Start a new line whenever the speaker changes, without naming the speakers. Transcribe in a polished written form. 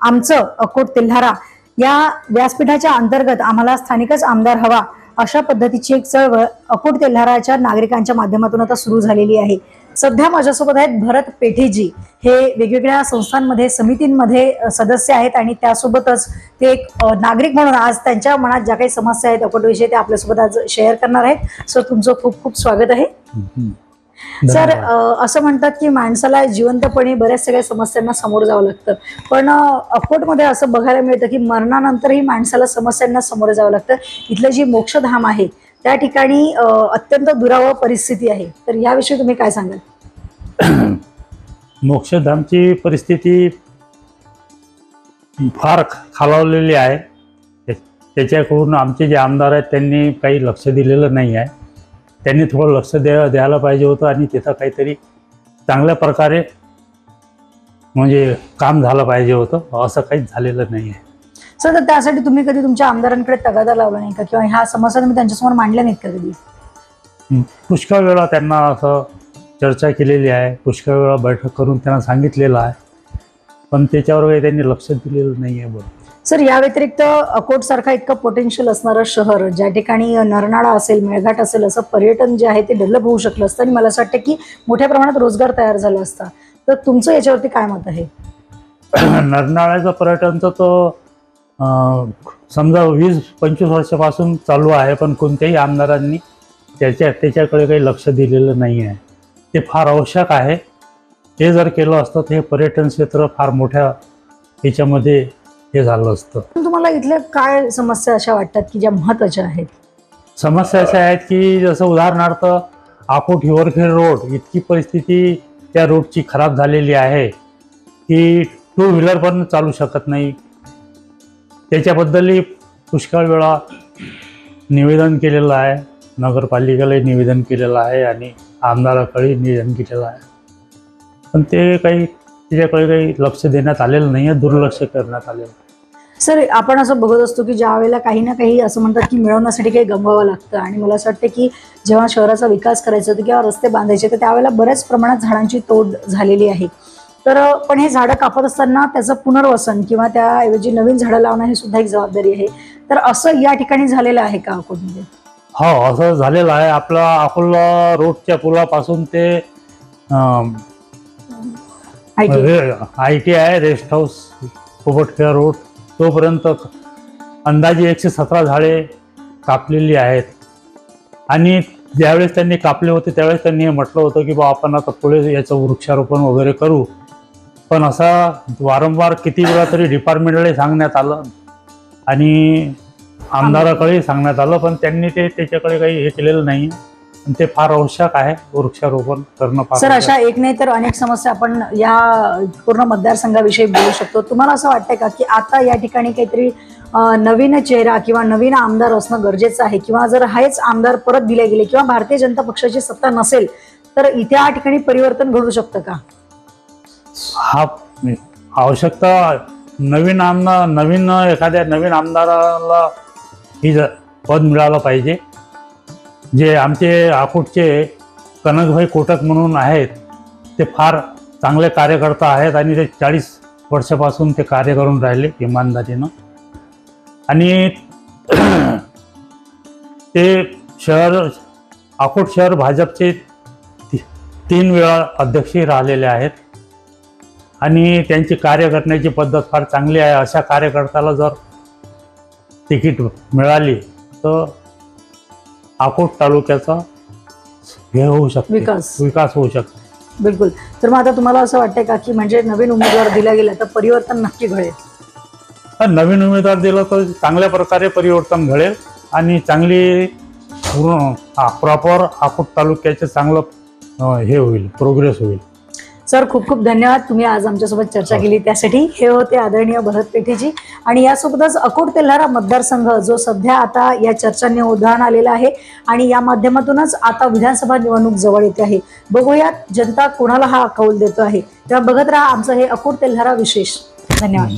आमचं अकोट तेल्हारा या व्यासपीठाच्या अंतर्गत आम्हाला स्थानिकच आमदार हवा अशा पद्धतीची एक चळवळ अकोट तेल्हाराच्या नागरिकांच्या माध्यमातून आता सुरू झालेली आहे। सध्या माझ्यासोबत आहेत भरत पेठेजी, हे वेगवेगळ्या संस्थांमध्ये समितींमध्ये सदस्य आहेत आणि त्यासोबतच ते एक नागरिक म्हणून आज त्यांच्या मनात ज्या काही समस्या आहेत अकोटविषयी ते आपल्यासोबत आज शेअर करणार आहेत। सर, तुमचं खूप खूप स्वागत आहे। सर, असं म्हणतात की माणसाला जिवंतपणे बऱ्याच सगळ्या समस्यांना समोर जावं लागतं, पण अकोटमध्ये असं बघायला मिळतं की मरणानंतरही माणसाला समस्यांना समोर जावं लागतं। इथलं जी मोक्षधाम आहे त्या ठिकाणी अत्यंत दुरावह परिस्थिती आहे, तर याविषयी तुम्ही काय सांगाल?
मोक्षधामची परिस्थिती फार खालावलेली आहे। त्याच्याकडून आमचे जे आमदार आहेत त्यांनी काही लक्ष दिलेलं नाही आहे। त्यांनी थोडं लक्ष द्यायला पाहिजे होतं आणि तिथं काहीतरी चांगल्या प्रकारे म्हणजे काम झालं पाहिजे होतं, असं काहीच झालेलं नाही आहे।
सर, तर त्यासाठी तुम्ही कधी तुमच्या आमदारांकडे तगादा लावला नाही का, किंवा ह्या समस्या तुम्ही त्यांच्यासमोर मांडल्या नाहीत का कधी?
पुष्कळ वेळा त्यांना असं चर्चा केलेली आहे, पुष्कळ वेळा बैठक करून त्यांना सांगितलेलं आहे, पण त्याच्यावर काही त्यांनी लक्ष दिलेलं नाही आहे। बरोबर
सर, या व्यतिरिक्त अकोट सारखा इतकं पोटेन्शियल असणारं शहर, ज्या ठिकाणी नरनाळा असेल, मेळघाट असेल, असं पर्यटन जे आहे ते डेव्हलप होऊ शकलं असतं आणि मला असं वाटतं की मोठ्या प्रमाणात रोजगार तयार झाला असता, तर तुमचं याच्यावरती काय मत आहे?
नरनाळ्याचं पर्यटनचं तो समजा 20-25 वर्षापासून चालू आहे, पण कोणत्याही आमदारांनी त्याच्याकडे काही लक्ष दिलेलं नाही आहे। ते फार आवश्यक आहे। ते जर केलं असतं तर हे पर्यटन क्षेत्र फार मोठ्या ह्याच्यामध्ये हे झालं असतं।
तुम्हाला इथल्या काय समस्या अशा वाटतात की ज्या महत्त्वाच्या आहेत?
समस्या अशा आहेत की जसं उदाहरणार्थ अकोट हिवरखेड रोड, इतकी परिस्थिती त्या रोडची खराब झालेली आहे की 2 व्हीलर पण चालू शकत नाही। त्याच्याबद्दलही पुष्कळ वेळा निवेदन केलेलं आहे, नगरपालिकेलाही निवेदन केलेलं आहे आणि आमदाराकडे निवेदन केलेलं आहे, पण ते काही त्याच्याकडे काही लक्ष देण्यात आलेलं नाही आहे, दुर्लक्ष करण्यात आलेलं आहे।
सर, आपण असं बघत असतो की ज्या वेळेला काही ना काही असं म्हणतात की मिळवण्यासाठी काही गमवावं लागतं, आणि मला असं वाटतं की जेव्हा शहराचा विकास करायचा होता किंवा रस्ते बांधायचे तर त्यावेळेला बऱ्याच प्रमाणात झाडांची तोड झालेली आहे, तर पण हे झाडं कापत असताना त्याचं पुनर्वसन किंवा त्याऐवजी नवीन झाडं लावणं ही सुद्धा एक जबाबदारी आहे, तर असं या ठिकाणी झालेलं आहे का अकोटमध्ये?
हो, असं झालेलं आहे। आपला अकोला रोडच्या पुलापासून ते ITI रेस्ट हाऊस पोपटखेडा रोड तोपर्यंत अंदाजे 117 झाडे कापलेली आहेत, आणि ज्यावेळेस त्यांनी कापले होते त्यावेळेस त्यांनी हे म्हटलं होतं की बा आपण आता पुढे याचं वृक्षारोपण वगैरे करू, पण असा वारंवार किती वेळा तरी डिपार्टमेंटला सांगण्यात आलं आणि आमदाराकडे सांगण्यात आलं, पण त्यांनी त्याच्याकडे काही हे केलेलं नाही। ते फार आवश्यक आहे वृक्षारोपण करणं।
सर, अशा एक नाही तर अनेक समस्या आपण या पूर्ण मतदारसंघाविषयी बोलू शकतो। तुम्हाला असं वाटतंय का की आता या ठिकाणी काहीतरी नवीन चेहरा किंवा नवीन आमदार असणं गरजेचं आहे, किंवा जर हेच आमदार परत दिले गेले किंवा भारतीय जनता पक्षाची सत्ता नसेल तर इथे या ठिकाणी परिवर्तन घडू शकतं का?
हा, आवश्यकता नवीन एखाद्या नवीन आमदाराला ही पद मिळालं पाहिजे। जे आमचे अकोटचे कनकभाई कोटक म्हणून आहेत ते फार चांगले कार्यकर्ता आहेत आणि ते 40 वर्षापासून ते कार्य करून राहिले इमानदारीनं, आणि ते अकोट शहर भाजपचे 3 वेळा अध्यक्षही राहिलेले आहेत आणि त्यांची कार्य करण्याची पद्धत फार चांगली आहे। अशा कार्यकर्त्याला जर तिकीट मिळाली तर अकोट तालुक्याचा हे होऊ शकतो, विकास होऊ शकतो।
बिलकुल। तर मग आता तुम्हाला असं वाटतंय का की म्हणजे नवीन उमेदवार दिला गेला तर परिवर्तन नक्की घडेल?
नवीन उमेदवार दिला तर चांगल्या प्रकारे परिवर्तन घडेल आणि चांगली प्रॉपर अकोट तालुक्याचे चांगलं हे होईल, प्रोग्रेस होईल।
सर, खूप खूप धन्यवाद, तुम्ही आज आमच्यासोबत चर्चा केली त्यासाठी। हे होते आदरणीय भरत पेठेजी, आणि यासोबतच अकोट तेल्हारा मतदारसंघ जो सध्या आता या चर्चांनी उधाण आलेला आहे आणि या माध्यमातूनच आता विधानसभा निवडणूक जवळ येते आहे। बघूयात जनता कोणाला हा कौल देतो आहे, तेव्हा बघत राहा आमचं हे अकोट तेल्हारा विशेष। धन्यवाद।